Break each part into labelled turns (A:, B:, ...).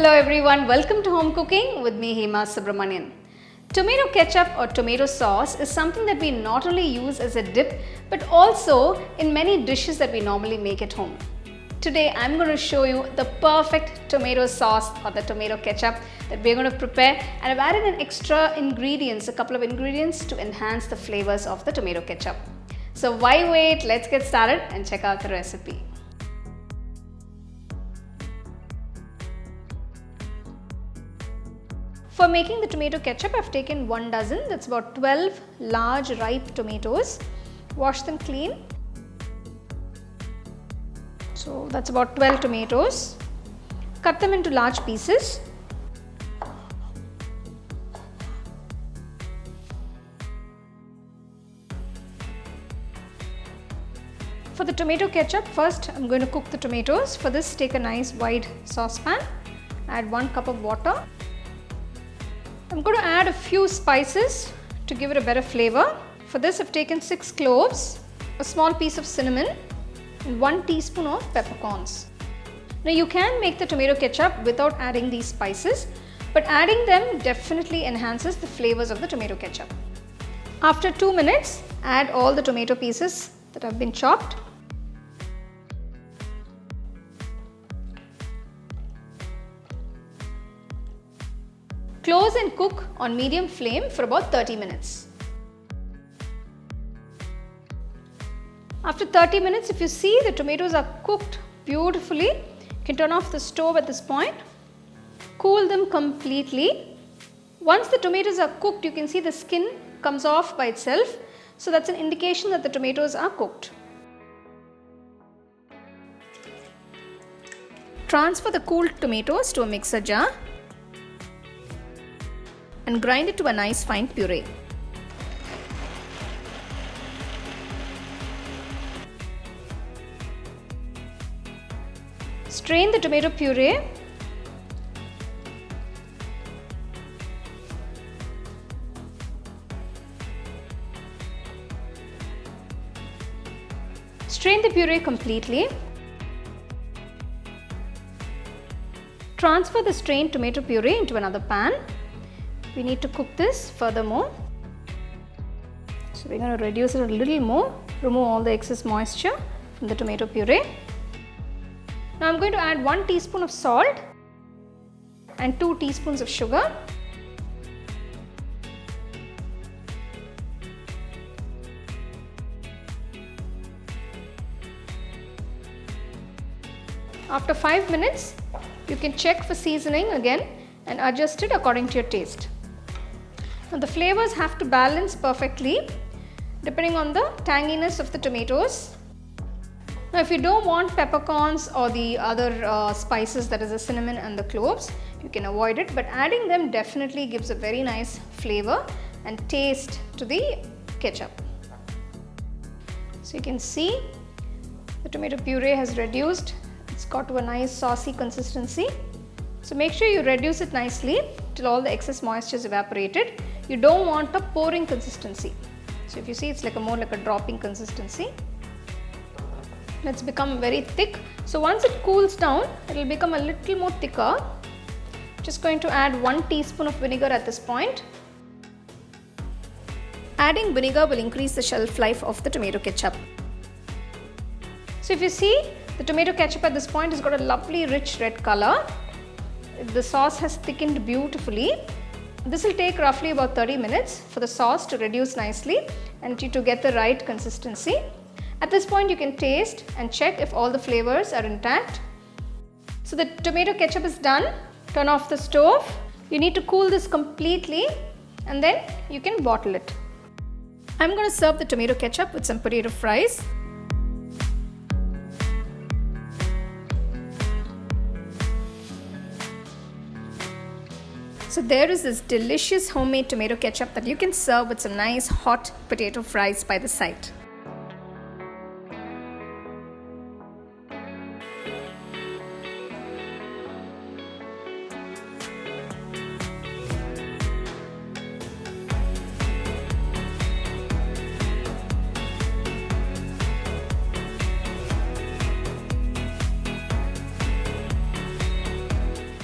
A: Hello everyone, welcome to Home Cooking with me Hema Subramanian. Tomato ketchup or tomato sauce is something that we not only use as a dip but also in many dishes that we normally make at home. Today I'm going to show you the perfect tomato sauce or the tomato ketchup that we're going to prepare, and I've added an extra ingredients, a couple of ingredients to enhance the flavors of the tomato ketchup. So why wait, let's get started and check out the recipe. For making the tomato ketchup, I've taken 1 dozen, that's about 12 large ripe tomatoes. Wash them clean. So that's about 12 tomatoes. Cut them into large pieces. For the tomato ketchup, first I'm going to cook the tomatoes. For this, take a nice wide saucepan. Add 1 cup of water. I'm going to add a few spices to give it a better flavor. For this, I've taken 6 cloves, a small piece of cinnamon, and 1 teaspoon of peppercorns. Now you can make the tomato ketchup without adding these spices, but adding them definitely enhances the flavors of the tomato ketchup. After 2 minutes, add all the tomato pieces that have been chopped. Close and cook on medium flame for about 30 minutes. After 30 minutes, if you see the tomatoes are cooked beautifully, you can turn off the stove at this point. Cool them completely. Once the tomatoes are cooked, you can see the skin comes off by itself. So that's an indication that the tomatoes are cooked. Transfer the cooled tomatoes to a mixer jar and grind it to a nice fine puree. Strain the tomato puree . Strain the puree completely. Transfer the strained tomato puree into another pan. We need to cook this furthermore. So we're going to reduce it a little more, remove all the excess moisture from the tomato puree. Now I'm going to add 1 teaspoon of salt and 2 teaspoons of sugar. After 5 minutes, you can check for seasoning again and adjust it according to your taste. Now the flavors have to balance perfectly depending on the tanginess of the tomatoes. Now if you don't want peppercorns or the other spices, that is the cinnamon and the cloves, you can avoid it, but adding them definitely gives a very nice flavor and taste to the ketchup. So you can see the tomato puree has reduced. It's got to a nice saucy consistency. So make sure you reduce it nicely till all the excess moisture is evaporated. You don't want a pouring consistency. So if you see, it's more like a dropping consistency. It's become very thick. So once it cools down, it will become a little more thicker. Just going to add 1 teaspoon of vinegar at this point. Adding vinegar will increase the shelf life of the tomato ketchup. So if you see, the tomato ketchup at this point has got a lovely rich red color. The sauce has thickened beautifully. This will take roughly about 30 minutes for the sauce to reduce nicely and to get the right consistency. At this point, you can taste and check if all the flavors are intact. So the tomato ketchup is done. Turn off the stove. You need to cool this completely and then you can bottle it. I'm going to serve the tomato ketchup with some potato fries. So there is this delicious homemade tomato ketchup that you can serve with some nice hot potato fries by the side.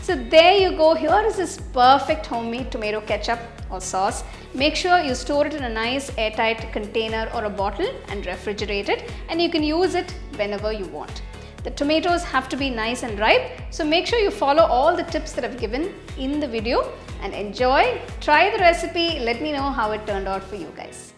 A: So there you go, here is this perfect homemade tomato ketchup or sauce. Make sure you store it in a nice airtight container or a bottle and refrigerate it, and you can use it whenever you want. The tomatoes have to be nice and ripe, so make sure you follow all the tips that I've given in the video and enjoy. Try the recipe, let me know how it turned out for you guys.